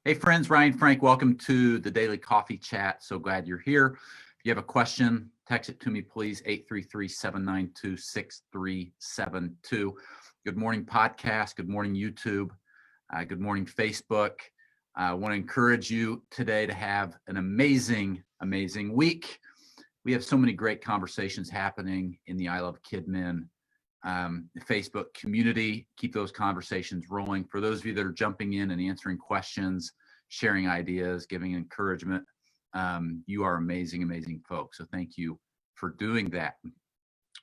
Hey friends, Ryan Frank, welcome to the Daily Coffee Chat. So glad you're here. If you have a question, text it to me, please, 833-792-6372. Good morning, podcast. Good morning, YouTube. Good morning, Facebook. I want to encourage you today to have an amazing week. We have so many great conversations happening in the I Love Kid Men Facebook community. Keep those conversations rolling. For those of you that are jumping in and answering questions, sharing ideas, giving encouragement, you are amazing folks. So thank you for doing that.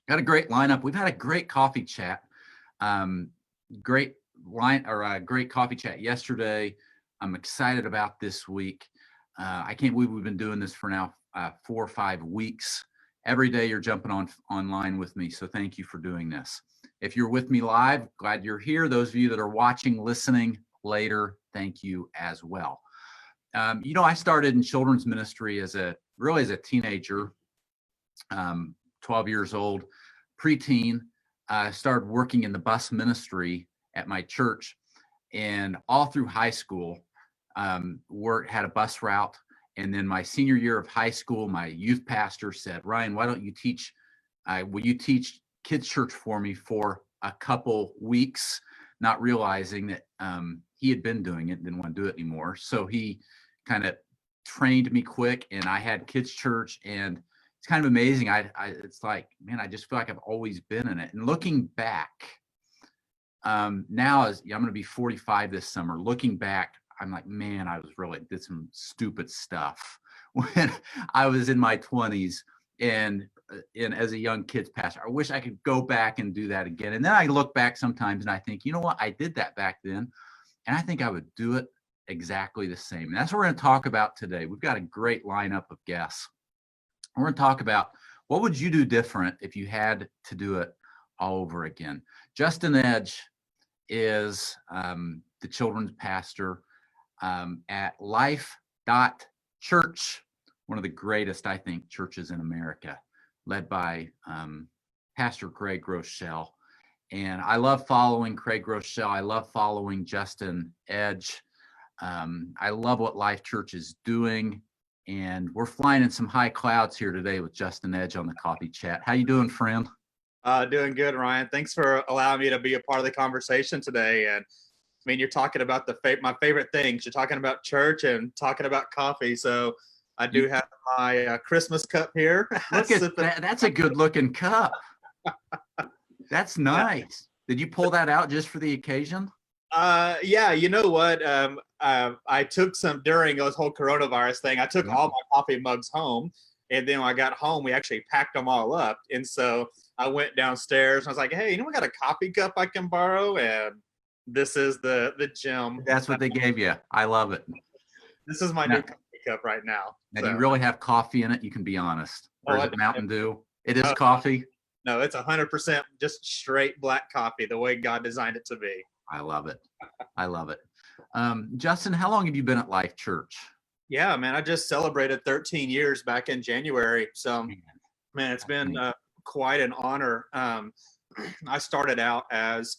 Got a great lineup. We've had a great coffee chat. Great coffee chat yesterday. I'm excited about this week. I can't believe we've been doing this for now 4 or 5 weeks. Every day you're jumping online with me, so thank you for doing this. If you're with me live, glad you're here. Those of you that are watching, listening later, thank you as well. I started in children's ministry as a teenager, 12 years old, preteen. I started working in the bus ministry at my church, and all through high school, had a bus route. And then my senior year of high school, my youth pastor said, Ryan, why don't you will you teach kids church for me for a couple weeks, not realizing that he had been doing it and didn't want to do it anymore. So he kind of trained me quick, and I had kids church, and it's kind of amazing. It's like, man, I just feel like I've always been in it. And looking back, now I'm going to be 45 this summer. Looking back, I'm like, man, I did some stupid stuff when I was in my 20s and as a young kids pastor. I wish I could go back and do that again. And then I look back sometimes and I think, you know what? I did that back then, and I think I would do it exactly the same. And that's what we're going to talk about today. We've got a great lineup of guests. We're going to talk about what would you do different if you had to do it all over again. Justin Edge is the children's pastor at Life.Church, one of the greatest, I think, churches in America, led by Pastor Craig Rochelle. And I love following Craig Rochelle. I love following Justin Edge. I love what Life Church is doing. And we're flying in some high clouds here today with Justin Edge on the coffee chat. How you doing, friend? Doing good, Ryan. Thanks for allowing me to be a part of the conversation today. And I mean, you're talking about my favorite things. You're talking about church and talking about coffee. So I do have my Christmas cup here. Look at that. That's a good looking cup. That's nice. Did you pull that out just for the occasion? Yeah, you know what? I took some during this whole coronavirus thing. I took all my coffee mugs home. And then when I got home, we actually packed them all up. And so I went downstairs and I was like, hey, we got a coffee cup I can borrow? And this is the gem. That's what they gave you. I love it. This is my new coffee cup right now. And you really have coffee in it? You can be honest. Or is it Mountain Dew? It is coffee? No, it's 100% just straight black coffee, the way God designed it to be. I love it. I love it. Justin, how long have you been at Life Church? Yeah, man, I just celebrated 13 years back in January. So, man, it's been quite an honor. I started out as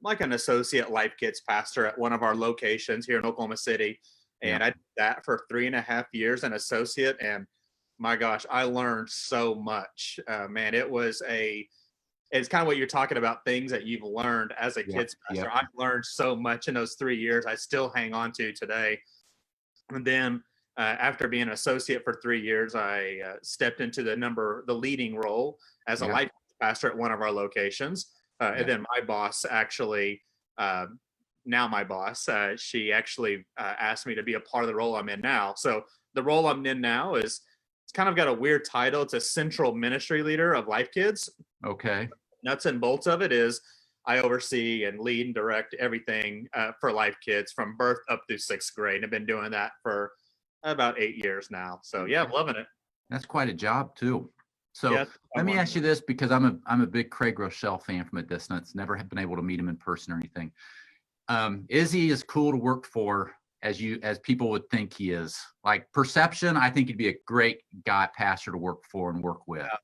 like an associate Life Kids pastor at one of our locations here in Oklahoma City. And I did that for 3.5 years, an associate. And my gosh, I learned so much. Man, it's kind of what you're talking about, things that you've learned as a kids pastor. I've learned so much in those 3 years I still hang on to today. And then after being an associate for 3 years, I stepped into the leading role as a Life pastor at one of our locations. And then my boss actually, she actually asked me to be a part of the role I'm in now. So the role I'm in now it's kind of got a weird title. It's a central ministry leader of Life Kids. Okay. Nuts and bolts of it is I oversee and lead and direct everything for Life Kids from birth up through 6th grade. I've been doing that for about 8 years now. So yeah, I'm loving it. That's quite a job too. So let me ask you this, because I'm a big Craig Rochelle fan from a distance. Never have been able to meet him in person or anything. Is he as cool to work for as people would think he is? Like perception, I think he'd be a great pastor to work for and work with. Yeah.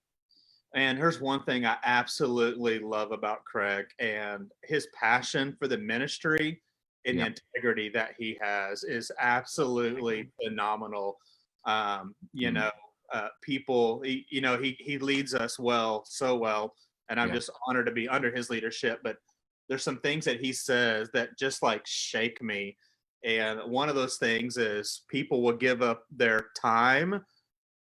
And here's one thing I absolutely love about Craig, and his passion for the ministry and the integrity that he has is absolutely phenomenal. You know, people, he leads us well, so well, and I'm just honored to be under his leadership. But there's some things that he says that just like shake me. And one of those things is people will give up their time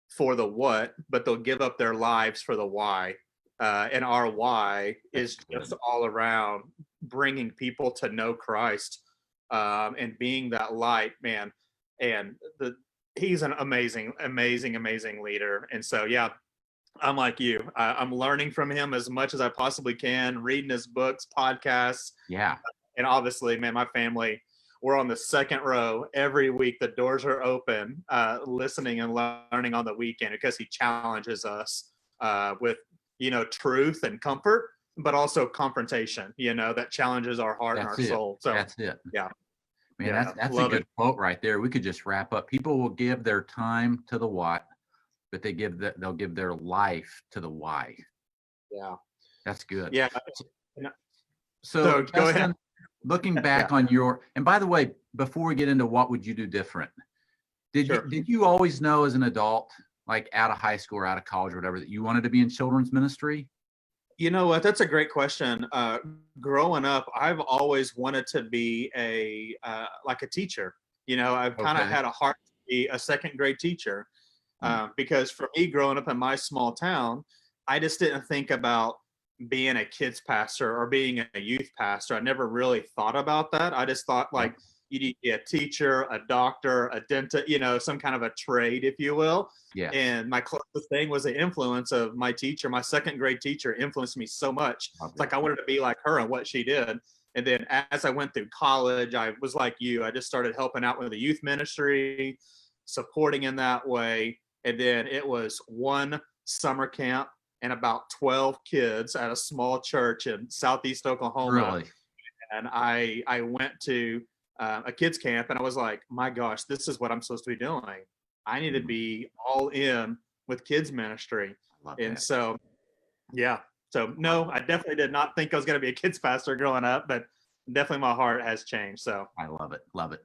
for the what, but they'll give up their lives for the why. And our why is just all around bringing people to know Christ, and being that light, man. And he's an amazing, amazing, amazing leader. And so, yeah, I'm like you. I'm learning from him as much as I possibly can, reading his books, podcasts. Yeah. And obviously, man, my family, we're on the second row every week. The doors are open, listening and learning on the weekend because he challenges us with, truth and comfort, but also confrontation, that challenges our heart and our soul. So that's it. Yeah. Man, that's a good quote right there. We could just wrap up. People will give their time to the what, but they'll give their life to the why. Yeah. That's good. Yeah. So go Justin, ahead. Looking back on and by the way, before we get into what would you do different, did you always know as an adult, like out of high school or out of college or whatever, that you wanted to be in children's ministry? You know what? That's a great question. Growing up, I've always wanted to be like a teacher. I've kind of had a heart to be a second grade teacher, because for me, growing up in my small town, I just didn't think about being a kids pastor or being a youth pastor. I never really thought about that. I just thought like you need to be a teacher, a doctor, a dentist, some kind of a trade, if you will. Yeah. And my closest thing was the influence of my teacher. My second grade teacher influenced me so much. It's like I wanted to be like her and what she did. And then as I went through college, I was like you. I just started helping out with the youth ministry, supporting in that way. And then it was one summer camp and about 12 kids at a small church in Southeast Oklahoma. Really? And I went to a kids camp, and I was like, my gosh, this is what I'm supposed to be doing. I need to be all in with kids ministry. And so, yeah. So no, I definitely did not think I was going to be a kids pastor growing up, but definitely my heart has changed. So I love it. Love it.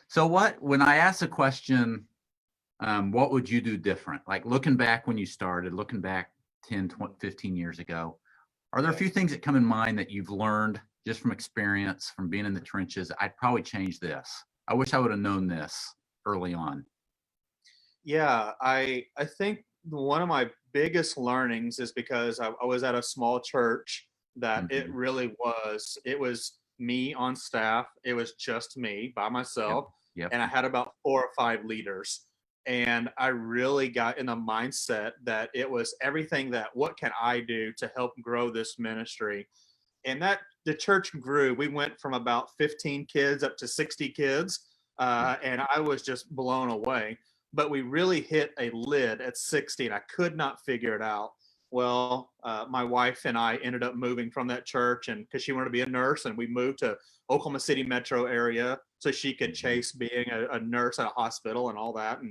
So when I ask a question, what would you do different? Like looking back when you started, looking back 10, 20, 15 years ago, are there a few things that come in mind that you've learned just from experience, from being in the trenches? I'd probably change this. I wish I would have known this early on. Yeah, I think one of my biggest learnings is because I was at a small church that it was me on staff. It was just me by myself. Yep. And I had about 4 or 5 leaders. And I really got in the mindset that it was everything that what can I do to help grow this ministry? And that the church grew. We went from about 15 kids up to 60 kids. And I was just blown away. But we really hit a lid at 60, and I could not figure it out. Well, my wife and I ended up moving from that church, and because she wanted to be a nurse, and we moved to Oklahoma City metro area so she could chase being a nurse at a hospital and all that.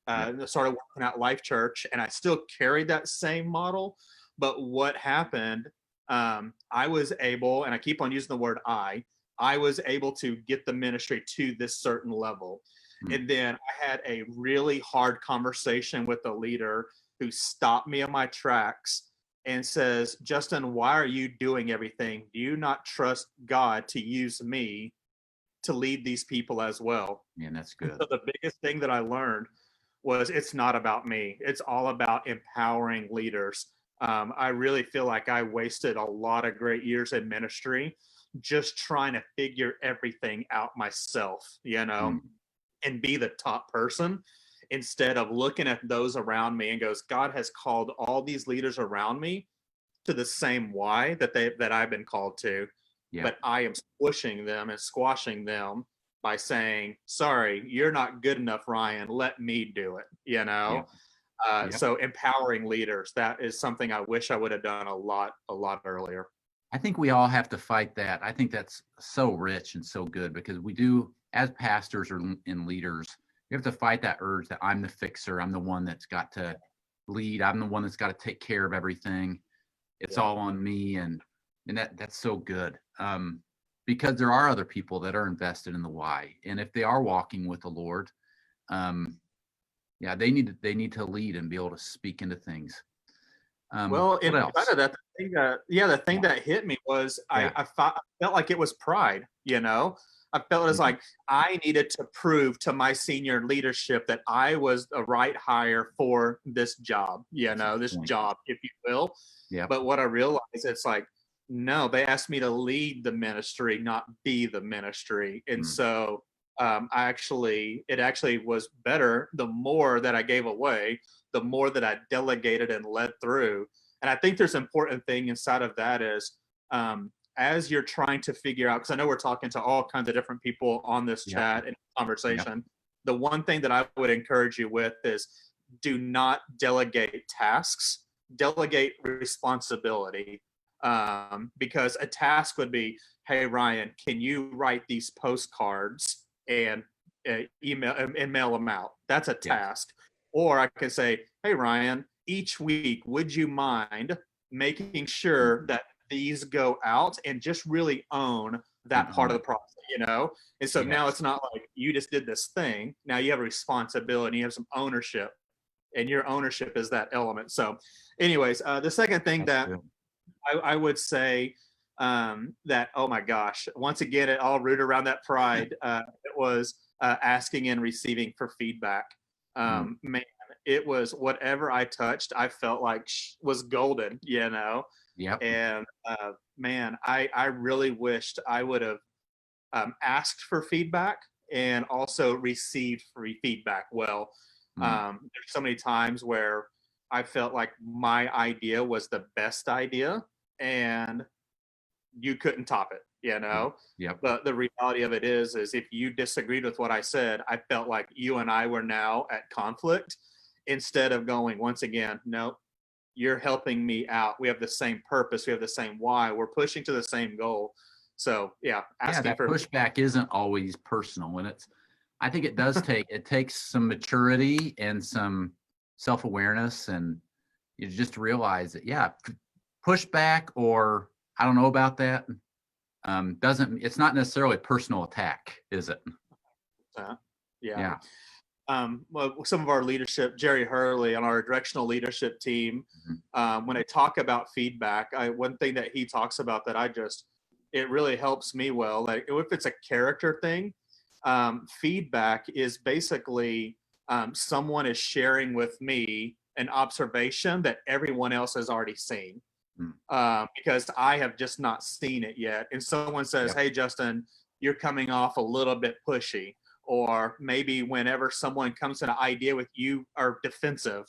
And started working at Life.Church, and I still carried that same model. But what happened, I was able, and I keep on using the word I was able to get the ministry to this certain level. And then I had a really hard conversation with the leader who stopped me in my tracks and says, Justin, why are you doing everything? Do you not trust God to use me to lead these people as well? Yeah, that's good. So the biggest thing that I learned was it's not about me. It's all about empowering leaders. I really feel like I wasted a lot of great years in ministry just trying to figure everything out myself, and be the top person instead of looking at those around me and goes, God has called all these leaders around me to the same why that I've been called to. But I am squashing them by saying, sorry, you're not good enough, Ryan. Let me do it, So empowering leaders, that is something I wish I would have done a lot earlier. I think we all have to fight that. I think that's so rich and so good because we do, as pastors or in leaders, you have to fight that urge that I'm the fixer. I'm the one that's got to lead. I'm the one that's got to take care of everything. It's all on me. And that's so good. because there are other people that are invested in the why. And if they are walking with the Lord, yeah, they need to lead and be able to speak into things. Well, What else? inside of that, the thing that hit me was I felt like it was pride, you know? I felt it was like I needed to prove to my senior leadership that I was the right hire for this job, this job, if you will. Yeah. But what I realized, it's like, no, they asked me to lead the ministry, not be the ministry. And so it actually was better the more that I gave away, the more that I delegated and led through. And I think there's an important thing inside of that is, as you're trying to figure out, because I know we're talking to all kinds of different people on this chat and conversation, the one thing that I would encourage you with is do not delegate tasks, delegate responsibility. Because a task would be, hey, Ryan, can you write these postcards and email and mail them out? That's a task. Or I can say, hey, Ryan, each week, would you mind making sure that these go out, and just really own that part of the process, And so now it's not like you just did this thing. Now you have a responsibility, you have some ownership, and your ownership is that element. So anyways, the second thing that I would say, that, oh my gosh, once again, it all rooted around that pride. It was asking and receiving for feedback. Man, it was whatever I touched, I felt like was golden, Yep. And man, I really wished I would have asked for feedback and also received free feedback. Well, there's so many times where I felt like my idea was the best idea and you couldn't top it, Yep. But the reality of it is if you disagreed with what I said, I felt like you and I were now at conflict, instead of going, once again, no, you're helping me out. We have the same purpose. We have the same why. We're pushing to the same goal. So that pushback isn't always personal. And I think it does it takes some maturity and some self-awareness, and you just realize that, pushback, or I don't know about that, it's not necessarily a personal attack, is it? Yeah. Well, some of our leadership, Jerry Hurley on our directional leadership team, when they talk about feedback, one thing that he talks about that it really helps me well, like if it's a character thing, feedback is basically someone is sharing with me an observation that everyone else has already seen. Because I have just not seen it yet. And someone says, hey, Justin, you're coming off a little bit pushy. Or maybe whenever someone comes to an idea with you are defensive,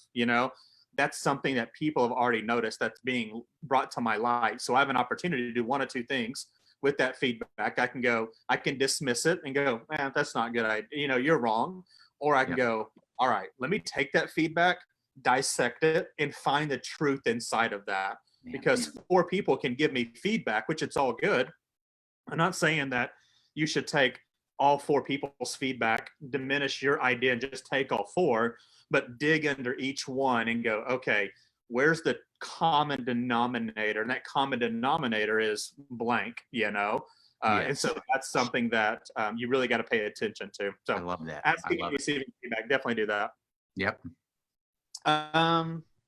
that's something that people have already noticed that's being brought to my light. So I have an opportunity to do one of two things with that feedback. I can dismiss it and go, man, that's not a good idea. You're wrong. Or I can go, all right, let me take that feedback, dissect it, and find the truth inside of that. Because 4 people can give me feedback, which it's all good. I'm not saying that you should take all 4 people's feedback, diminish your idea and just take all 4, but dig under each one and go, okay, where's the common denominator? And that common denominator is blank, And so that's something that you really got to pay attention to. So I love that. Asking and receiving feedback, definitely do that. Yep.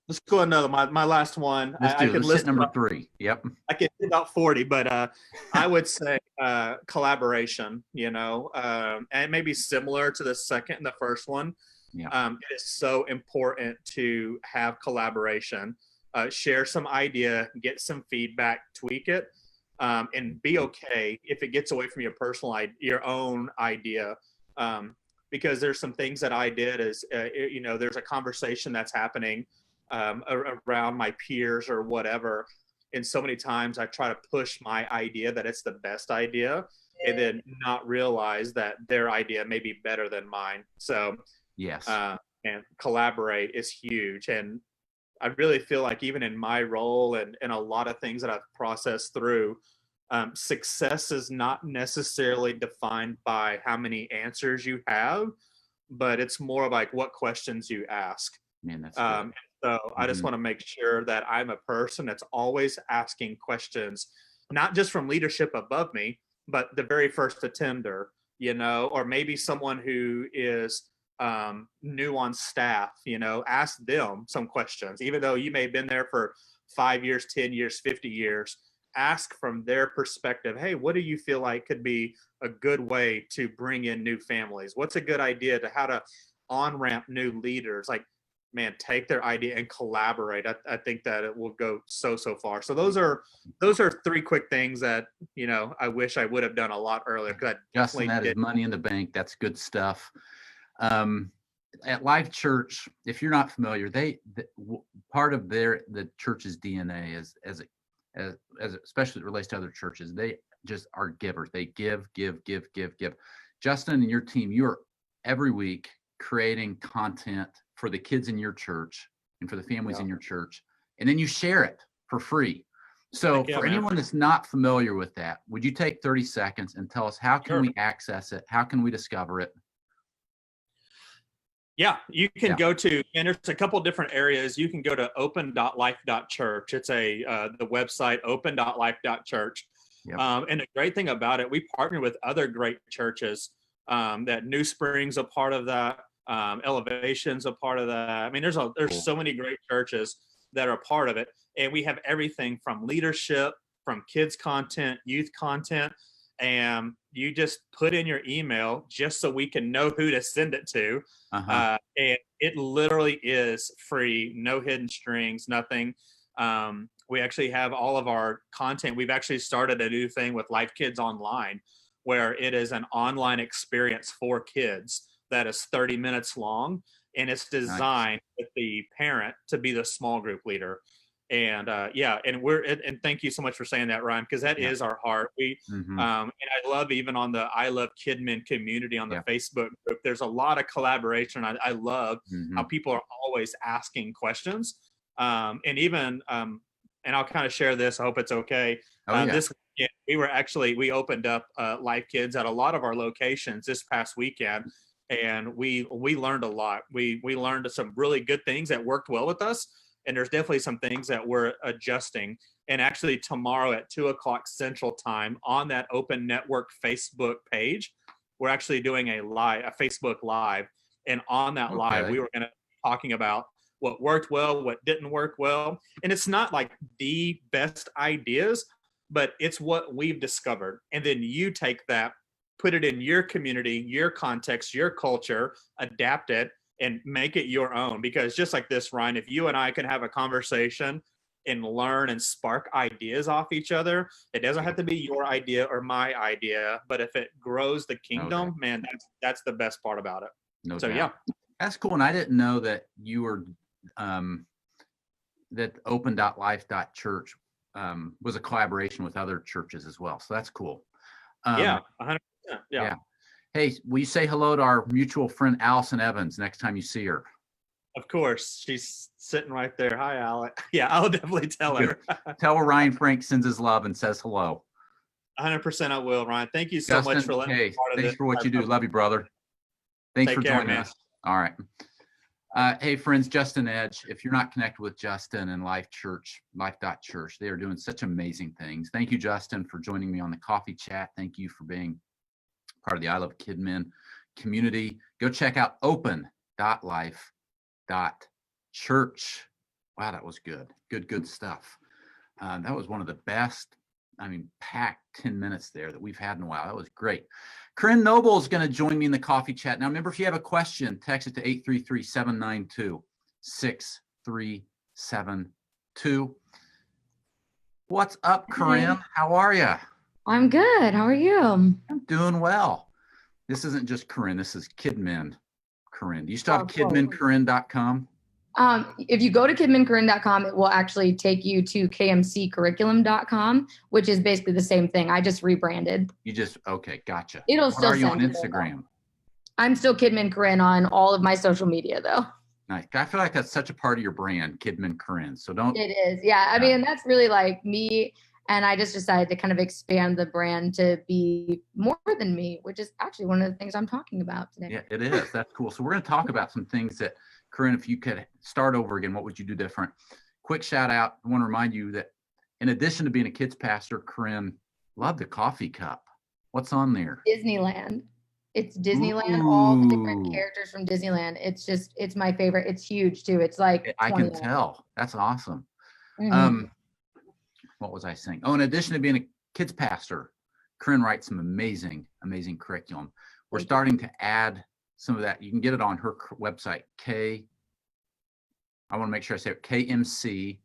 Let's go another. My last one. I could list number 3. Yep. I could do about 40, but I would say collaboration. And it may be similar to the second and the first one. Yeah. It is so important to have collaboration. Share some idea, get some feedback, tweak it, and be okay if it gets away from your own idea. Because there's some things that I did there's a conversation that's happening around my peers or whatever. And so many times I try to push my idea that it's the best idea and then not realize that their idea may be better than mine. So yes, and collaborate is huge. And I really feel like even in my role and a lot of things that I've processed through, success is not necessarily defined by how many answers you have, but it's more like what questions you ask. Man, that's good. So I just want to make sure that I'm a person that's always asking questions, not just from leadership above me, but the very first attender, or maybe someone who is new on staff, ask them some questions, even though you may have been there for 5 years, 10 years, 50 years. Ask from their perspective, hey, what do you feel like could be a good way to bring in new families? What's a good idea to how to on-ramp new leaders? Like, man, take their idea and collaborate. I think that it will go so far. So those are 3 quick things that, I wish I would have done a lot earlier. Justin, that is money in the bank. That's good stuff. At Life.Church, if you're not familiar, part of the church's DNA is as especially as it relates to other churches, they just are givers. They give. Justin and your team, you're every week creating content for the kids in your church and for the families in your church, and then you share it for free. So for anyone that's not familiar with that, would you take 30 seconds and tell us how can we access it? How can we discover it? Yeah, you can go to, and there's a couple different areas. You can go to open.life.church. It's the website open.life.church. Yep. And the great thing about it, we partner with other great churches. That New Spring's a part of that. Elevation's a part of that. I mean, there's so many great churches that are a part of it, and we have everything from leadership, from kids content, youth content. And you just put in your email just so we can know who to send it to. And it literally is free, no hidden strings, nothing. We actually have all of our content. We've actually started a new thing with Life Kids Online, where it is an online experience for kids that is 30 minutes long. And it's designed with the parent to be the small group leader. And and thank you so much for saying that, Ryan, because that is our heart. And I love, even on the I Love Kidmin community on the Facebook group, there's a lot of collaboration. I love how people are always asking questions. And even and I'll kind of share this. I hope it's okay. This weekend, we opened up Life Kids at a lot of our locations this past weekend, and we learned a lot. We learned some really good things that worked well with us. And there's definitely some things that we're adjusting. And actually tomorrow at 2:00 Central Time on that Open Network Facebook page, we're actually doing a Facebook Live. And on that live, we were going to be talking about what worked well, what didn't work well. And it's not like the best ideas, but it's what we've discovered. And then you take that, put it in your community, your context, your culture, adapt it, and make it your own. Because just like this, Ryan, if you and I can have a conversation and learn and spark ideas off each other, it doesn't have to be your idea or my idea, but if it grows the kingdom, man, that's the best part about it. That's cool. And I didn't know that you were that open.life.church was a collaboration with other churches as well. So that's cool. 100%. Hey, will you say hello to our mutual friend, Allison Evans, next time you see her? Of course. She's sitting right there. Hi, Alec. Yeah, I'll definitely tell her. Tell her Ryan Frank sends his love and says hello. 100% I will, Ryan. Thank you so much for letting me be part of this. Thanks for what you do. Love you, brother. Thanks for joining us. All right. Hey, friends, Justin Edge. If you're not connected with Justin and Life.Church, Life.Church, they are doing such amazing things. Thank you, Justin, for joining me on the coffee chat. Thank you for being part of the I Love Kidmin community. Go check out open.life.church. Wow, that was good. Good stuff. That was one of the best, packed 10 minutes there that we've had in a while. That was great. Corinne Noble is going to join me in the coffee chat. Now, remember, if you have a question, text it to 833-792-6372. What's up, Corinne? How are you? I'm good. How are you? I'm doing well. This isn't just Corinne. This is Kidmin Corinne. Do you still have kidmincorinne.com? If you go to kidmincorinne.com, it will actually take you to KMC Curriculum.com, which is basically the same thing. I just rebranded. Okay, gotcha. It'll still. Are you on Instagram? I'm still Kidmin Corinne on all of my social media, though. Nice. I feel like that's such a part of your brand, Kidmin Corinne. So don't. It is. Yeah. I mean, that's really like me. And I just decided to kind of expand the brand to be more than me, which is actually one of the things I'm talking about today. Yeah, it is. That's cool. So we're going to talk about some things that, Corinne, if you could start over again, what would you do different? Quick shout out. I want to remind you that in addition to being a kids pastor, Corinne loved the coffee cup. What's on there? Disneyland. It's Disneyland, all the different Ooh, characters from Disneyland. It's my favorite. It's huge too. It's like I 20 can tell. That's awesome. Mm-hmm. What was I saying? Oh, in addition to being a kids pastor, Corinne writes some amazing curriculum. We're starting to add some of that. You can get it on her website, I want to make sure I say it, KMC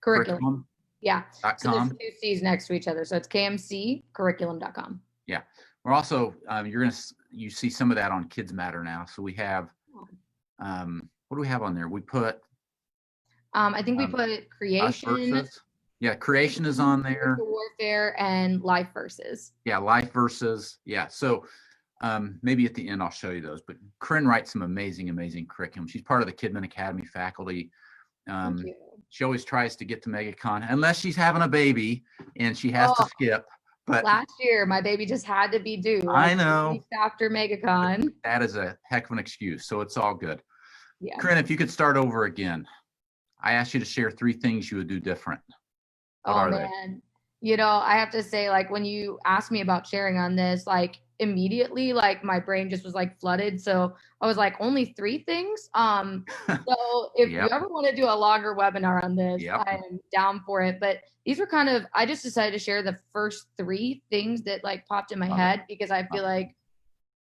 Curriculum. Yeah. So there's .com. 2 C's next to each other. So it's kmccurriculum.com. Yeah. We're also, you see some of that on Kids Matter now. So we have, what do we have on there? We put, I think we put creation. Yeah, creation is on there. Warfare and life verses. Yeah, life verses. Yeah. So maybe at the end I'll show you those. But Corinne writes some amazing curriculum. She's part of the Kidman Academy faculty. She always tries to get to MegaCon, unless she's having a baby and she has to skip. But last year, my baby just had to be due. I know. After MegaCon. That is a heck of an excuse. So it's all good. Yeah. Corinne, if you could start over again, I asked you to share 3 things you would do different. What are man. They? I have to say, like, when you asked me about sharing on this, like, immediately, like, my brain just was like flooded. So I was like, only 3 things. So if you ever want to do a longer webinar on this, I am down for it. But these were I just decided to share the first 3 things that like popped in my head because I feel like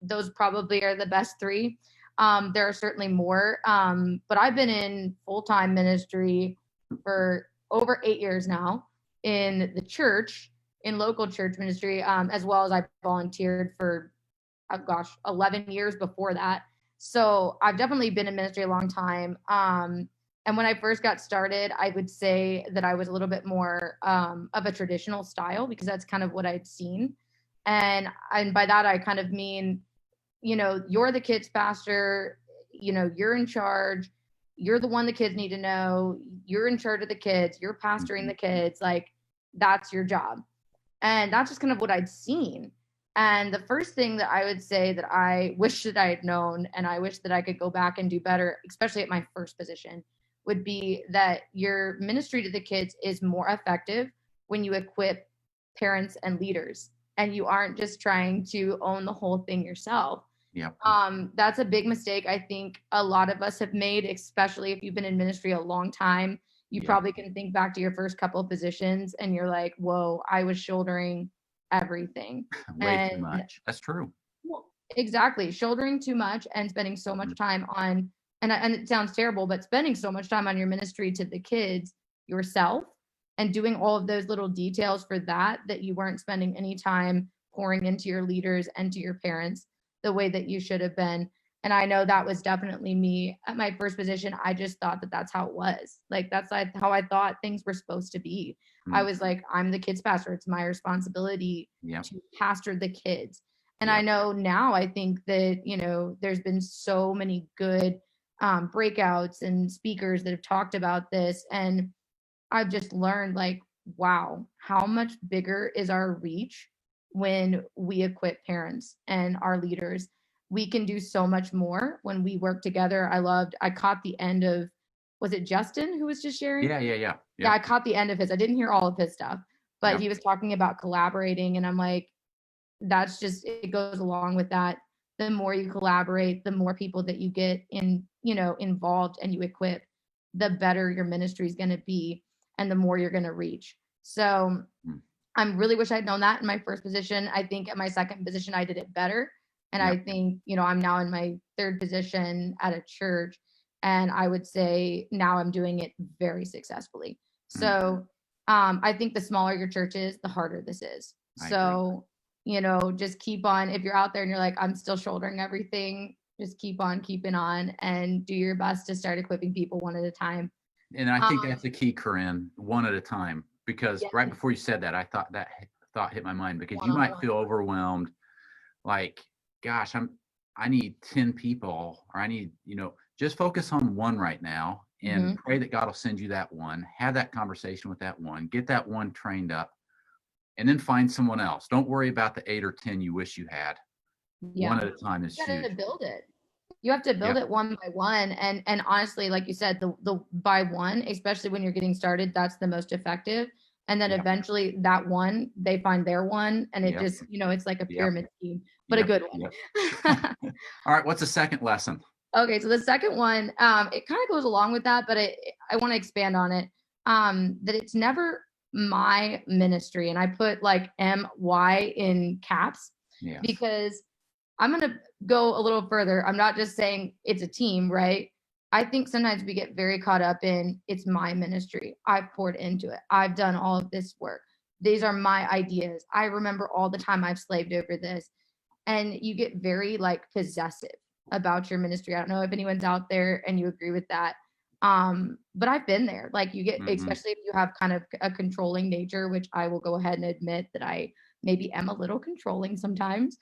those probably are the best 3. There are certainly more. But I've been in full-time ministry for over 8 years now in the church, in local church ministry, as well as I volunteered for, 11 years before that. So I've definitely been in ministry a long time. And when I first got started, I would say that I was a little bit more of a traditional style because that's kind of what I'd seen. And by that, I kind of mean, you're the kids pastor, you're in charge. You're the one the kids need to know. You're in charge of the kids. You're pastoring the kids. Like, that's your job. And that's just kind of what I'd seen. And the first thing that I would say that I wish that I had known, and I wish that I could go back and do better, especially at my first position, would be that your ministry to the kids is more effective when you equip parents and leaders. And you aren't just trying to own the whole thing yourself. Yeah. That's a big mistake I think a lot of us have made, especially if you've been in ministry a long time. You probably can think back to your first couple of positions and you're like, whoa, I was shouldering everything. Way too much. That's true. Well, exactly. Shouldering too much and spending so much time on, and it sounds terrible, but spending so much time on your ministry to the kids yourself and doing all of those little details for that you weren't spending any time pouring into your leaders and to your parents the way that you should have been. And I know that was definitely me at my first position. I just thought that that's how it was. Like, that's how I thought things were supposed to be. I was like, I'm the kids pastor. It's my responsibility to pastor the kids. And I know now, I think that, there's been so many good breakouts and speakers that have talked about this. And I've just learned, like, wow, how much bigger is our reach when we equip parents and our leaders. We can do so much more when we work together. I caught the end of, was it Justin who was just sharing? Yeah. I caught the end of his. I didn't hear all of his stuff, but he was talking about collaborating. And I'm like, that's just, it goes along with that. The more you collaborate, the more people that you get involved and you equip, the better your ministry is going to be and the more you're going to reach. So I really wish I'd known that in my first position. I think at my second position, I did it better. And I think, I'm now in my third position at a church, and I would say now I'm doing it very successfully. So I think the smaller your church is, the harder this is. So, just keep on. If you're out there and you're like, I'm still shouldering everything, just keep on keeping on and do your best to start equipping people one at a time. And I think that's the key, Corinne, one at a time, because right before you said that, I thought that thought hit my mind, because you might feel overwhelmed. Like, gosh, I need 10 people, or I need, just focus on one right now and pray that God will send you that one, have that conversation with that one, get that one trained up, and then find someone else. Don't worry about the 8 or 10 you wish you had. One at a time is huge. You have to build it. You have to build it one by one. And honestly, like you said, the by one, especially when you're getting started, that's the most effective. And then eventually that one, they find their one, and it just, it's like a pyramid scheme, but a good one. All right. What's the second lesson? Okay. So the second one, it kind of goes along with that, but I want to expand on it. That it's never my ministry. And I put like MY in caps because I'm going to go a little further. I'm not just saying it's a team, right? I think sometimes we get very caught up in it's my ministry. I've poured into it. I've done all of this work. These are my ideas. I remember all the time I've slaved over this. And you get very like possessive about your ministry. I don't know if anyone's out there and you agree with that. But I've been there. Like you get, especially if you have kind of a controlling nature, which I will go ahead and admit that I maybe am a little controlling sometimes.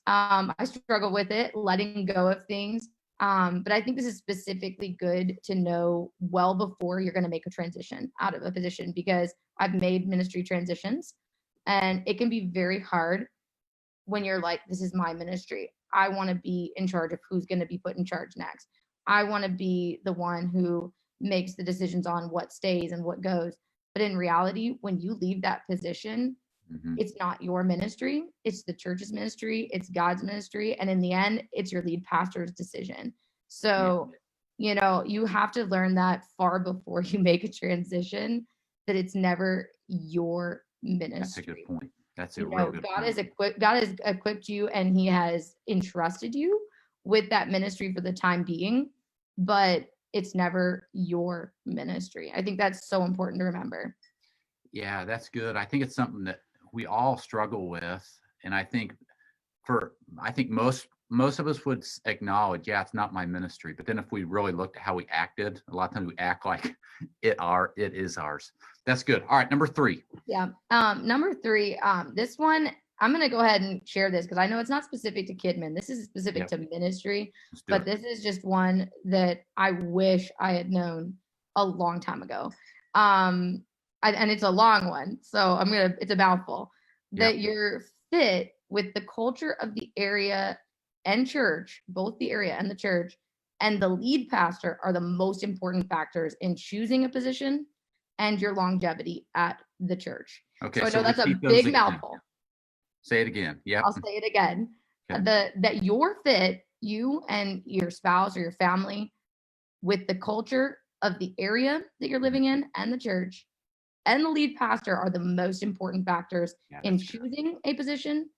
I struggle with it, letting go of things. But I think this is specifically good to know well before you're going to make a transition out of a position, because I've made ministry transitions and it can be very hard when you're like, this is my ministry. I want to be in charge of who's going to be put in charge next. I want to be the one who makes the decisions on what stays and what goes. But in reality, when you leave that position, it's not your ministry. It's the church's ministry. It's God's ministry. And in the end, it's your lead pastor's decision. So, you have to learn that far before you make a transition, that it's never your ministry. That's a good point. That's a real good point. God has equipped you and he has entrusted you with that ministry for the time being, but it's never your ministry. I think that's so important to remember. Yeah, that's good. I think it's something that we all struggle with. And I think most of us would acknowledge, it's not my ministry. But then if we really looked at how we acted, a lot of times we act like it is ours. That's good. All right. Number 3. Yeah. Number 3, this one, I'm going to go ahead and share this because I know it's not specific to Kidman. This is specific to ministry, but this is just one that I wish I had known a long time ago. And it's a long one. So it's a mouthful. That you're fit with the culture of the area and church, both the area and the church, and the lead pastor are the most important factors in choosing a position and your longevity at the church. Okay. So I know that's a big mouthful. Say it again. Yeah. I'll say it again. Okay. That you're fit, you and your spouse or your family, with the culture of the area that you're living in and the church and the lead pastor are the most important factors in choosing a position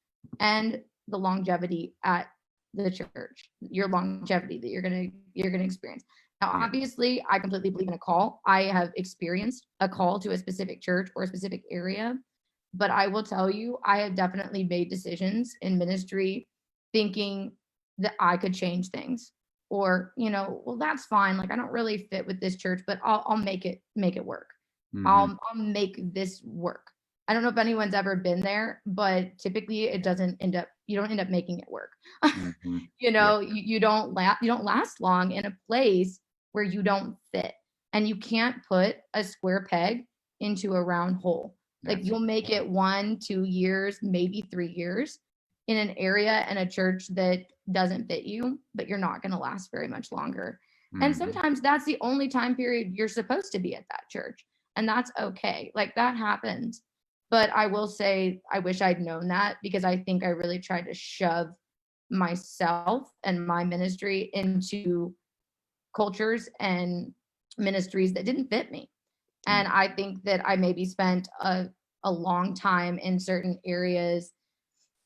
and the longevity at the church, your longevity that you're gonna experience. Now, obviously, I completely believe in a call. I have experienced a call to a specific church or a specific area, but I will tell you, I have definitely made decisions in ministry thinking that I could change things, or well, that's fine. Like I don't really fit with this church, but I'll make it work. I'll make this work. I don't know if anyone's ever been there, but typically you don't end up making it work. You don't last long in a place where you don't fit, and you can't put a square peg into a round hole. Like you'll make it 1-2 years, maybe 3 years in an area and a church that doesn't fit you, but you're not going to last very much longer. And sometimes that's the only time period you're supposed to be at that church. And that's okay. Like that happens. But I will say, I wish I'd known that, because I think I really tried to shove myself and my ministry into cultures and ministries that didn't fit me. And I think that I maybe spent a long time in certain areas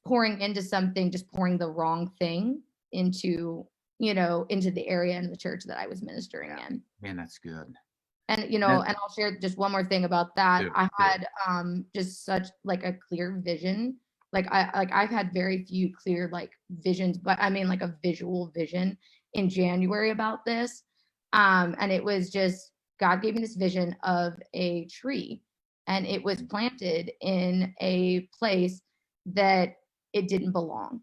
pouring into something, just pouring the wrong thing into the area and the church that I was ministering in. Man, that's good. And, and I'll share just one more thing about that. I had just such like a clear vision. I've had very few clear like visions, but I mean like a visual vision in January about this. And it was just, God gave me this vision of a tree, and it was planted in a place that it didn't belong.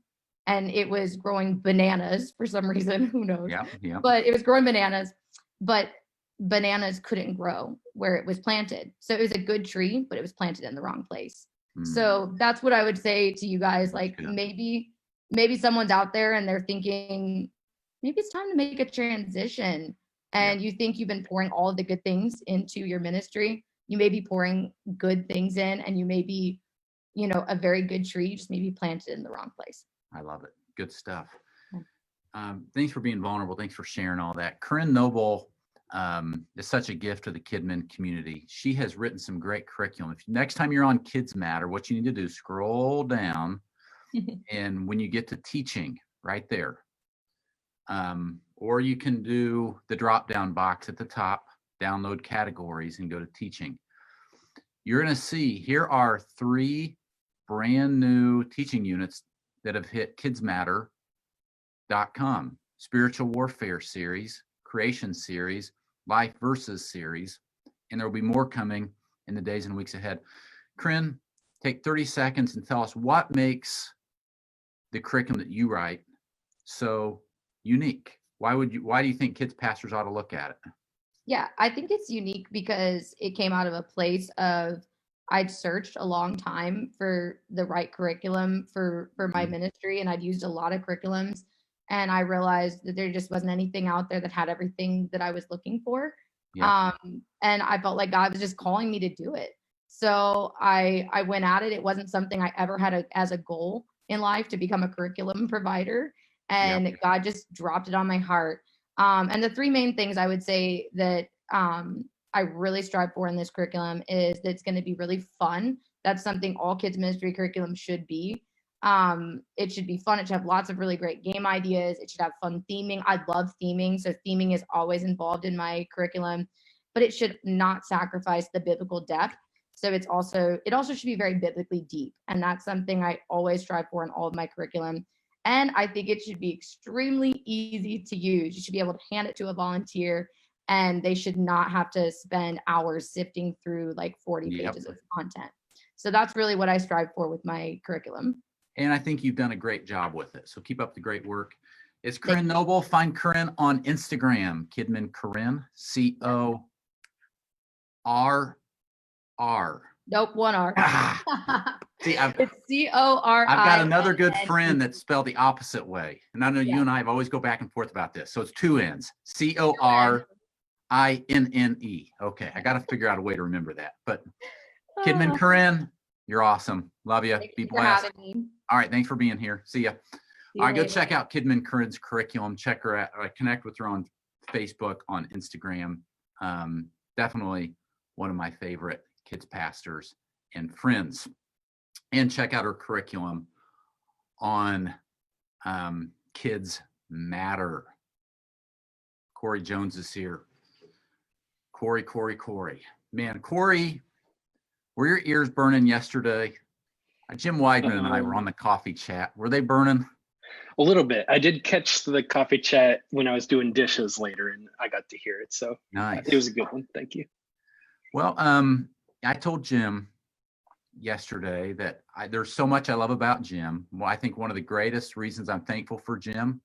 And it was growing bananas for some reason, who knows? Yeah. But it was growing bananas, but bananas couldn't grow where it was planted. So it was a good tree, but it was planted in the wrong place. So that's what I would say to you guys. Like maybe someone's out there and they're thinking, maybe it's time to make a transition. And you think you've been pouring all of the good things into your ministry. you may be pouring good things in, and you may be, a very good tree. You just may be planted in the wrong place. I love it. Good stuff. Thanks for being vulnerable. Thanks for sharing all that. Corinne Noble is such a gift to the KidMin community. She has written some great curriculum. Next time you're on Kids Matter, what you need to do, scroll down, and when you get to teaching, right there, or you can do the drop-down box at the top, download categories, and go to teaching. You're going to see here are 3 brand new teaching units that have hit kidsmatter.com: spiritual warfare series, creation series, life versus series, and there will be more coming in the days and weeks ahead. Corinne, take 30 seconds and tell us what makes the curriculum that you write so unique. Why do you think kids pastors ought to look at it? Yeah, I think it's unique because it came out of a place of, I'd searched a long time for the right curriculum for my ministry, and I'd used a lot of curriculums, and I realized that there just wasn't anything out there that had everything that I was looking for. Yeah. And I felt like God was just calling me to do it. So I went at it. It wasn't something I ever had as a goal in life to become a curriculum provider, and God just dropped it on my heart. And the 3 main things I would say that I really strive for in this curriculum is that it's going to be really fun. That's something all kids ministry curriculum should be. It should be fun. It should have lots of really great game ideas. It should have fun theming. I love theming, so theming is always involved in my curriculum, but it should not sacrifice the biblical depth. So it also should be very biblically deep, and that's something I always strive for in all of my curriculum. And I think it should be extremely easy to use. You should be able to hand it to a volunteer, and they should not have to spend hours sifting through like 40 pages of content. So that's really what I strive for with my curriculum. And I think you've done a great job with it. So keep up the great work. It's Corinne Noble. Find Corinne on Instagram, KidMin Corinne, CORR. Nope, 1 R. See, it's CORI. I've got another good friend that's spelled the opposite way. And I know you and I have always go back and forth about this. So it's 2 N's, CORINNE. Okay, I got to figure out a way to remember that. But KidMin Corinne, you're awesome. Love you. Be blessed. All right, thanks for being here. See ya. All right, go check out KidMin Corinne's curriculum. Check her out. Connect with her on Facebook, on Instagram. Definitely one of my favorite kids pastors and friends. And check out her curriculum on Kids Matter. Corey Jones is here. Corey. Man, Corey, were your ears burning yesterday? Jim Weidman and I were on the coffee chat. Were they burning? A little bit. I did catch the coffee chat when I was doing dishes later, and I got to hear it. So nice. It was a good one. Thank you. Well, I told Jim yesterday that there's so much I love about Jim. Well, I think one of the greatest reasons I'm thankful for Jim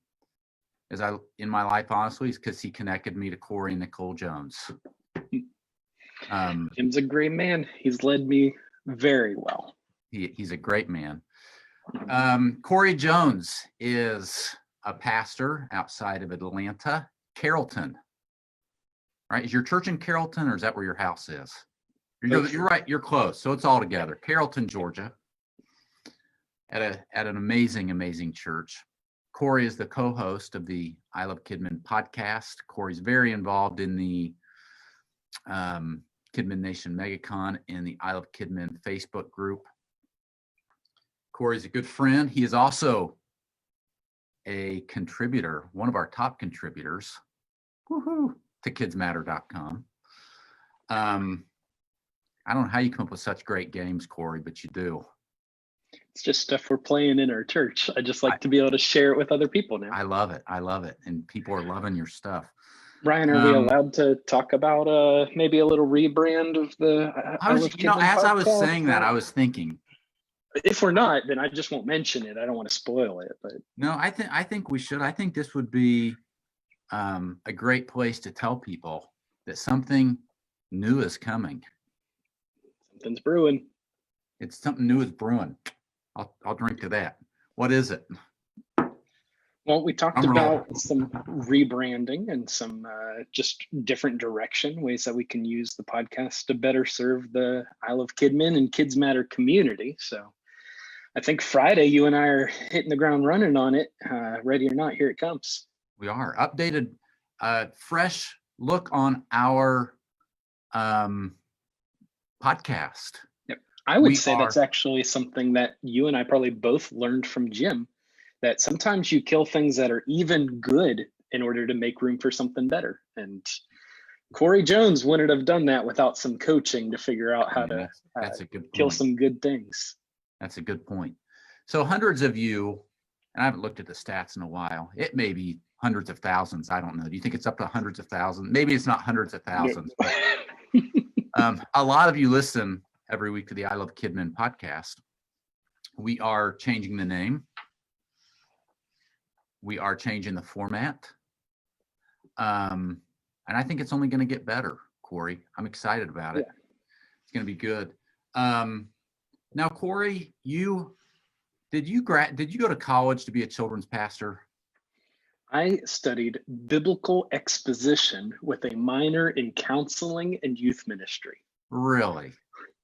in my life, honestly, is because he connected me to Corey and Nicole Jones. Jim's a great man. He's led me very well. He's a great man. Corey Jones is a pastor outside of Atlanta, Carrollton. Right? Is your church in Carrollton, or is that where your house is? You're right. You're close. So it's all together. Carrollton, Georgia, at an amazing church. Corey is the co-host of the I Love KidMin podcast. Corey's very involved in the KidMin Nation MegaCon and the I Love KidMin Facebook group. Corey's a good friend. He is also a contributor, one of our top contributors, to kidsmatter.com. I don't know how you come up with such great games, Corey, but you do. It's just stuff we're playing in our church. I just like to be able to share it with other people now. I love it. And people are loving your stuff. Ryan, are we allowed to talk about maybe a little rebrand of the as I was saying that, I was thinking, if we're not, then I just won't mention it. I don't want to spoil it. But no, I think we should. I think this would be a great place to tell people that something new is coming. Something's brewing. It's something new is brewing. I'll drink to that. What is it? Well, we talked I'm rolling. about some rebranding and some just different direction, ways that we can use the podcast to better serve the Isle of Kidman and Kids Matter community. So I think Friday, you and I are hitting the ground running on it. Ready or not, here it comes. We are updated, fresh look on our podcast. Yep. I would say that's actually something that you and I probably both learned from Jim, that sometimes you kill things that are even good in order to make room for something better. And Corey Jones wouldn't have done that without some coaching to figure out how to that's a good point. Kill some good things. That's a good point. So hundreds of you, and I haven't looked at the stats in a while, it may be hundreds of thousands. I don't know. Do you think it's up to hundreds of thousands? Maybe it's not hundreds of thousands. But, a lot of you listen every week to the I Love Kidman podcast. We are changing the name. We are changing the format. And I think it's only going to get better, Corey. I'm excited about it. Yeah. It's going to be good. Now, Corey, did you go to college to be a children's pastor? I studied biblical exposition with a minor in counseling and youth ministry. Really?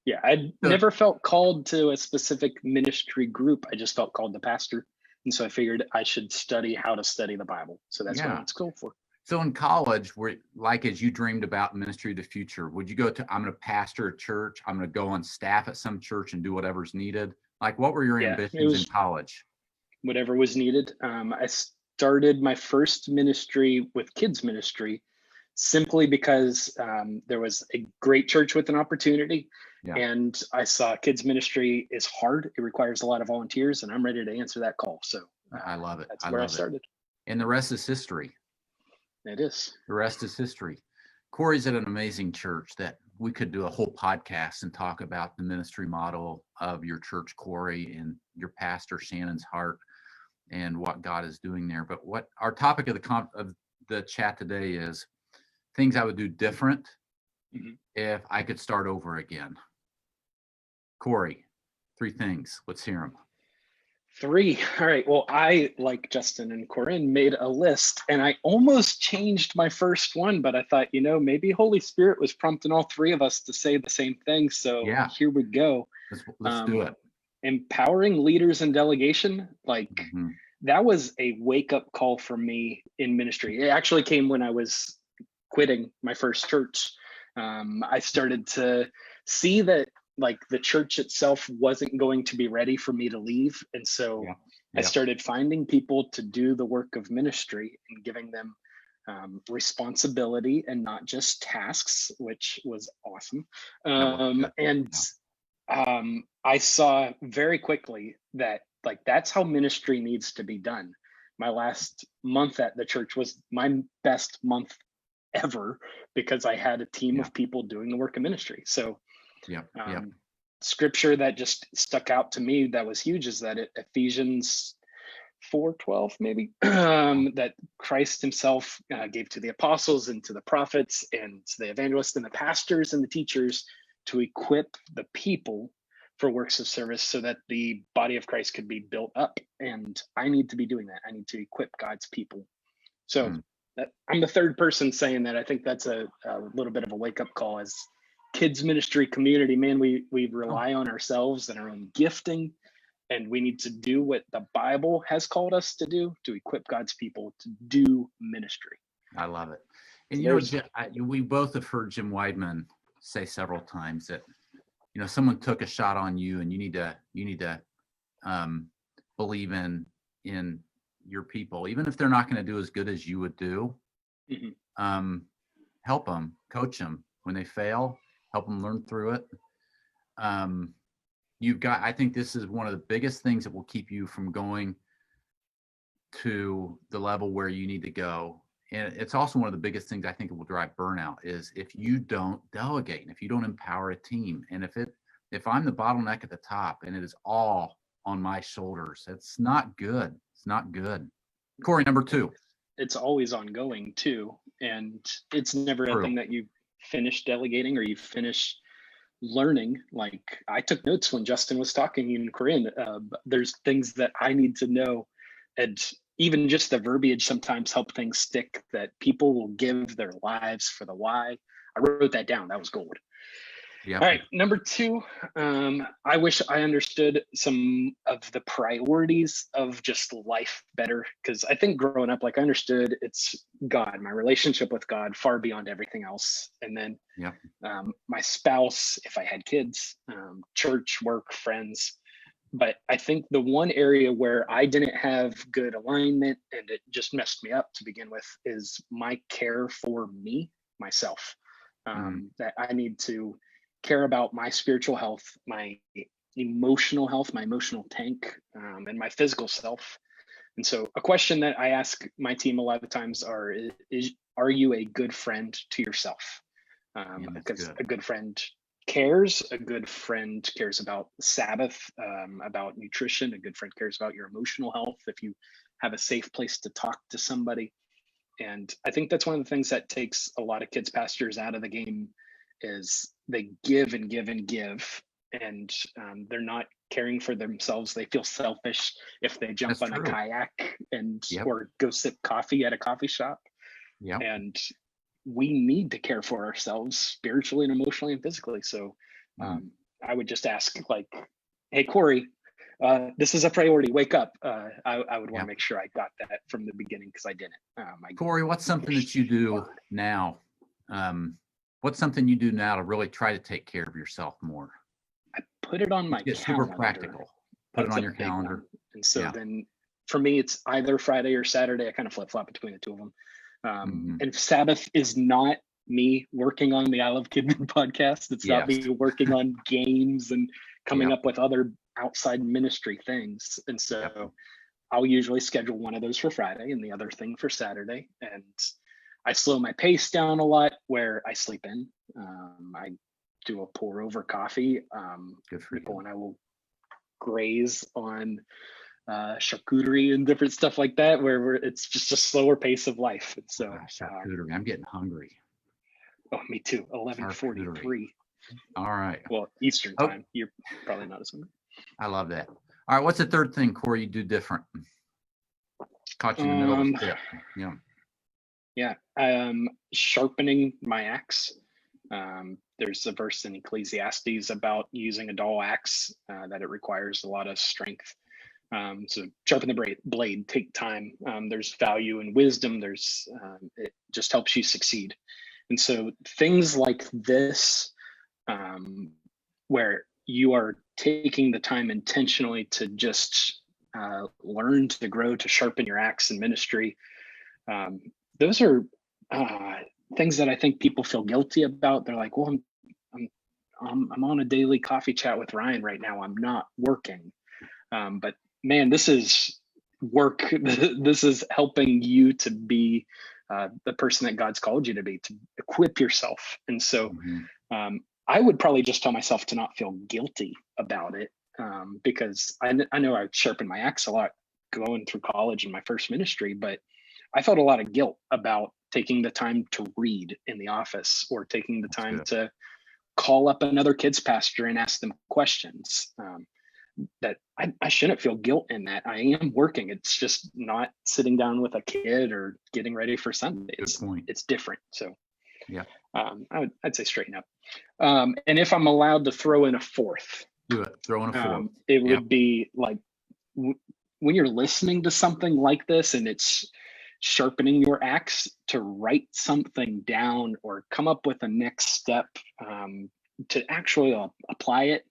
Yeah, I never felt called to a specific ministry group. I just felt called to pastor. And so I figured I should study how to study the Bible. So that's what I went to school for. So in college, as you dreamed about ministry of the future, would you go to, I'm going to pastor a church, I'm going to go on staff at some church and do whatever's needed? Like, what were your ambitions in college? Whatever was needed. I started my first ministry with kids ministry simply because there was a great church with an opportunity. Yeah. And I saw kids ministry is hard. It requires a lot of volunteers, and I'm ready to answer that call. So I love it. That's where I started. And the rest is history. It is. The rest is history. Corey's at an amazing church that we could do a whole podcast and talk about the ministry model of your church, Corey, and your pastor, Shannon's heart, and what God is doing there. But what our topic of the chat today is things I would do different if I could start over again. Corey, 3 things. Let's hear them. 3. All right. Well, I, like Justin and Corinne, made a list, and I almost changed my first one, but I thought, maybe Holy Spirit was prompting all 3 of us to say the same thing. So here we go. Let's do it. Empowering leaders and delegation. That was a wake-up call for me in ministry. It actually came when I was quitting my first church. I started to see that the church itself wasn't going to be ready for me to leave. And so I started finding people to do the work of ministry and giving them responsibility and not just tasks, which was awesome. I saw very quickly that that's how ministry needs to be done. My last month at the church was my best month ever because I had a team of people doing the work of ministry. So scripture that just stuck out to me that was huge is that Ephesians 4:12 maybe that Christ himself gave to the apostles and to the prophets and to the evangelists and the pastors and the teachers to equip the people for works of service so that the body of Christ could be built up. And I need to be doing that. I need to equip God's people. So I'm the 3rd person saying that. I think that's a little bit of a wake-up call as kids ministry community. Man, we rely on ourselves and our own gifting, and we need to do what the Bible has called us to do to equip God's people to do ministry. I love it. And we both have heard Jim Weidman say several times that someone took a shot on you, and you need to believe in your people, even if they're not going to do as good as you would do. Help them, coach them when they fail, help them learn through it. I think this is one of the biggest things that will keep you from going to the level where you need to go. And it's also one of the biggest things I think it will drive burnout is if you don't delegate and if you don't empower a team. And if I'm the bottleneck at the top and it is all on my shoulders, it's not good. It's not good. Corey, number 2. It's always ongoing too. And it's never a thing that you finish delegating or you finish learning. I took notes when Justin was talking and Corinne, there's things that I need to know. And even just the verbiage sometimes help things stick, that people will give their lives for the why. I wrote that down. That was gold. Yeah. All right, number 2, I wish I understood some of the priorities of just life better, because I think growing up, like, I understood it's God, my relationship with God, far beyond everything else. And then my spouse, if I had kids, church, work, friends. But I think the one area where I didn't have good alignment and it just messed me up to begin with is my care for me, myself. That I need to care about my spiritual health, my emotional health, my emotional tank, and my physical self. And so a question that I ask my team a lot of times are you a good friend to yourself? Because a good friend cares, a good friend cares about Sabbath, about nutrition, a good friend cares about your emotional health, if you have a safe place to talk to somebody. And I think that's one of the things that takes a lot of kids pastors out of the game, is they give and give and give, and they're not caring for themselves. They feel selfish if they jump on a kayak and or go sip coffee at a coffee shop. And we need to care for ourselves spiritually and emotionally and physically. So I would just ask, like, hey, Corey, this is a priority. Wake up. I would want to make sure I got that from the beginning, because I didn't. Corey, what's something that you do now? What's something you do now to really try to take care of yourself more? I put it on my calendar. It's super practical. Put it on your calendar. And so then for me, it's either Friday or Saturday. I kind of flip-flop between the two of them. And Sabbath is not me working on the I Love Kidman podcast. It's not me working on games and coming up with other outside ministry things. And so I'll usually schedule one of those for Friday and the other thing for Saturday. And I slow my pace down a lot, where I sleep in. I do a pour over coffee. Good for people, and I will graze on charcuterie and different stuff like that, where it's just a slower pace of life. And so charcuterie, I'm getting hungry. Oh, me too. 11:43. All right. Well, Eastern time. You're probably not as hungry. I love that. All right. What's the third thing, Corey, you do different? Caught you in the middle of the step. Sharpening my axe. There's a verse in Ecclesiastes about using a dull axe, that it requires a lot of strength. So sharpen the blade, take time. There's value in wisdom. It just helps you succeed. And so things like this, where you are taking the time intentionally to just learn to grow, to sharpen your axe in ministry. Those are things that I think people feel guilty about. They're like, well, I'm on a daily coffee chat with Ryan right now. I'm not working. But man, this is work. This is helping you to be the person that God's called you to be, to equip yourself. And so I would probably just tell myself to not feel guilty about it, because I know I sharpened my axe a lot going through college and my first ministry, but I felt a lot of guilt about taking the time to read in the office, or taking the time to call up another kids pastor and ask them questions. That I shouldn't feel guilt in that. I am working. It's just not sitting down with a kid or getting ready for Sunday. It's different. So I'd say straighten up. And if I'm allowed to throw in a fourth, do it. Throw in a fourth. It would be like, when you're listening to something like this and it's sharpening your axe, to write something down or come up with a next step, to actually apply it.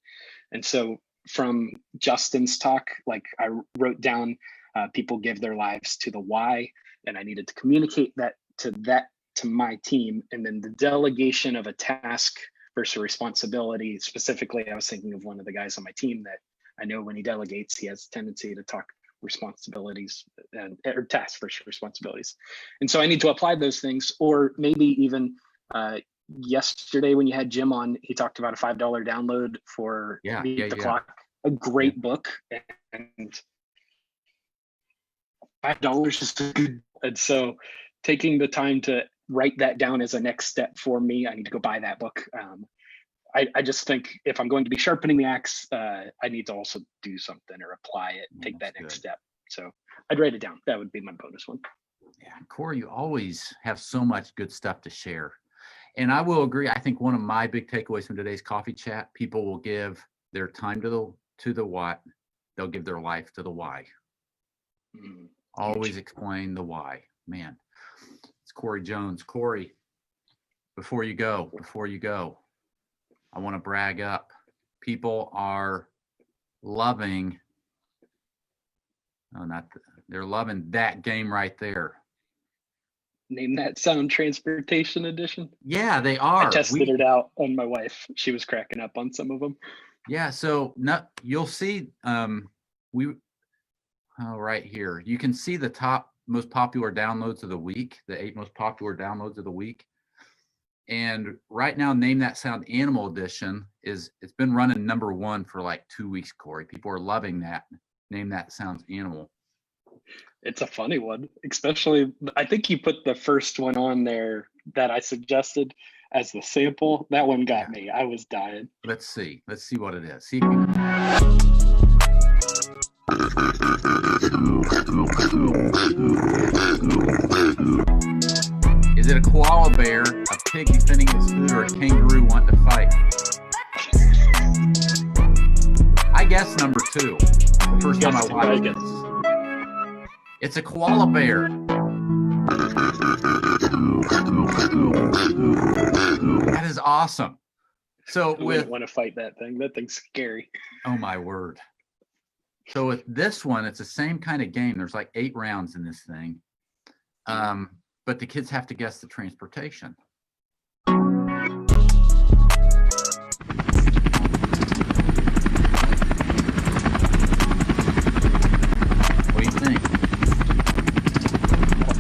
And so from Justin's talk, like, I wrote down, people give their lives to the why, and I needed to communicate that to my team. And then the delegation of a task versus a responsibility. Specifically, I was thinking of one of the guys on my team that I know when he delegates, he has a tendency to talk responsibilities or tasks versus responsibilities. And so I need to apply those things. Or maybe even yesterday when you had Jim on, he talked about a $5 download for Beat the Clock, a great book, and $5 is good. And so taking the time to write that down as a next step for me, I need to go buy that book. I just think if I'm going to be sharpening the axe, I need to also do something or apply it, take that next step. So I'd write it down. That would be my bonus one. Yeah, Corey, you always have so much good stuff to share. And I will agree. I think one of my big takeaways from today's coffee chat, people will give their time to the what, they'll give their life to the why. Always explain the why. Man, it's Corey Jones. Corey, before you go, I want to brag up. People are loving, they're loving that game right there. Name that sound transportation edition. Yeah, they are. I tested it out on my wife. She was cracking up on some of them. Yeah, so you'll see right here. You can see the top most popular downloads of the week, the 8 most popular downloads of the week. And right now, Name That Sound Animal Edition it's been running number 1 for like 2 weeks, Corey. People are loving that. Name That Sounds Animal. It's a funny one, especially I think you put the first one on there that I suggested as the sample. That one got me. I was dying. Let's see what it is. Is it a koala bear, a pig defending its food, or a kangaroo wanting to fight? I guess number 2. The first time I watched this. It's a koala bear. That is awesome. So I wouldn't want to fight that thing. That thing's scary. Oh my word. So with this one, it's the same kind of game. There's like 8 rounds in this thing. But the kids have to guess the transportation. What do you think?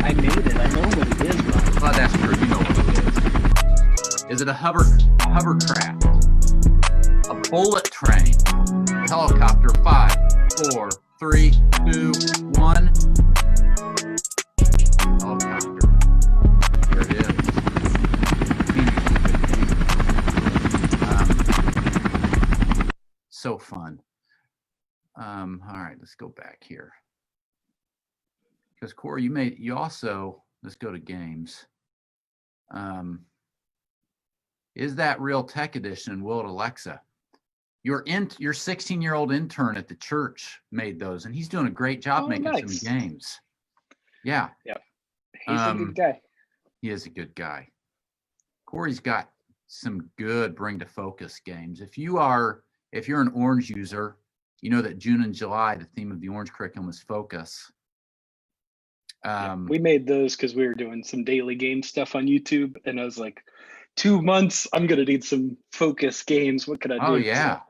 I made it. I know what it is, Ron. Well, that's true. You know what it is. Is it a hovercraft? A bullet train? A helicopter? 5, 4, 3, 2, 1. Helicopter. Here it is. So fun. All right, let's go back here. Because Corey, let's go to games. Is that real tech edition? And will it Alexa? Your 16-year-old intern at the church made those, and he's doing a great job making some games. Yeah. Yep. He's a good guy. He is a good guy. Corey's got some good bring to focus games. If you're an Orange user, you know that June and July, the theme of the Orange curriculum is focus. We made those because we were doing some daily game stuff on YouTube, and I was like, 2 months, I'm gonna need some focus games. What could I do? Oh yeah,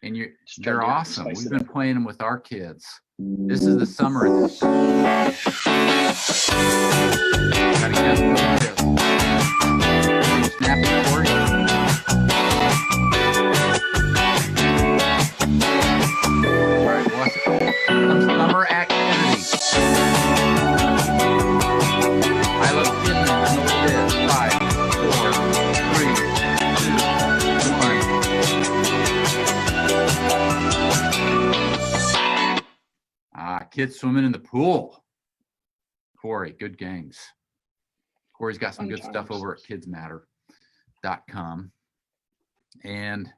and they're awesome. We've been playing them with our kids. This is the summer edition. Gotta guess what it is. Snap it, Corey. All right, what's it? Some summer activity. I love kids. I know what it is. 5, 4, 3, 2, 1. Kids swimming in the pool. Corey, good games. Corey's got some good stuff over at kidsmatter.com. And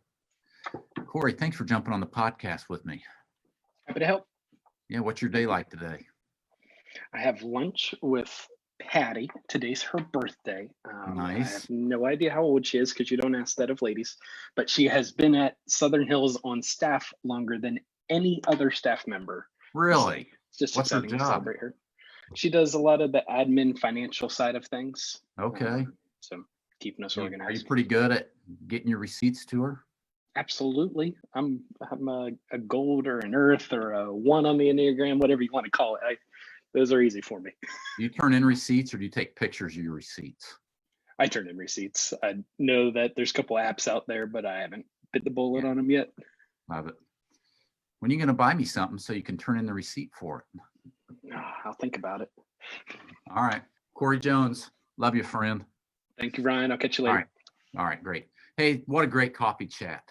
Corey, thanks for jumping on the podcast with me. Happy to help. Yeah, what's your day like today? I have lunch with Patty. Today's her birthday. Nice. I have no idea how old she is because you don't ask that of ladies, but she has been at Southern Hills on staff longer than any other staff member. Really? So it's just what's her exciting job? to celebrate her. She does a lot of the admin financial side of things. Okay. So keeping us Are organized. you pretty good at getting your receipts to her? Absolutely. I'm a gold or an earth or a 1 on the Enneagram, whatever you want to call it. Those are easy for me. Do you turn in receipts or do you take pictures of your receipts? I turn in receipts. I know that there's a couple apps out there, but I haven't bit the bullet on them yet. Love it. When are you going to buy me something so you can turn in the receipt for it? I'll think about it. All right. Corey Jones. Love you, friend. Thank you, Ryan. I'll catch you later. All right. Great. Hey, what a great coffee chat.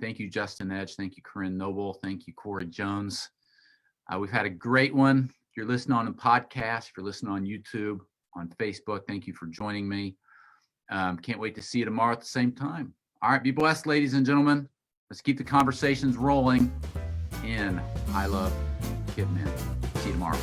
Thank you, Justin Edge. Thank you, Corinne Noble. Thank you, Corey Jones. We've had a great one. If you're listening on the podcast, if you're listening on YouTube, on Facebook, thank you for joining me. Can't wait to see you tomorrow at the same time. All right, be blessed, ladies and gentlemen. Let's keep the conversations rolling in I Love Kid Men. See you tomorrow.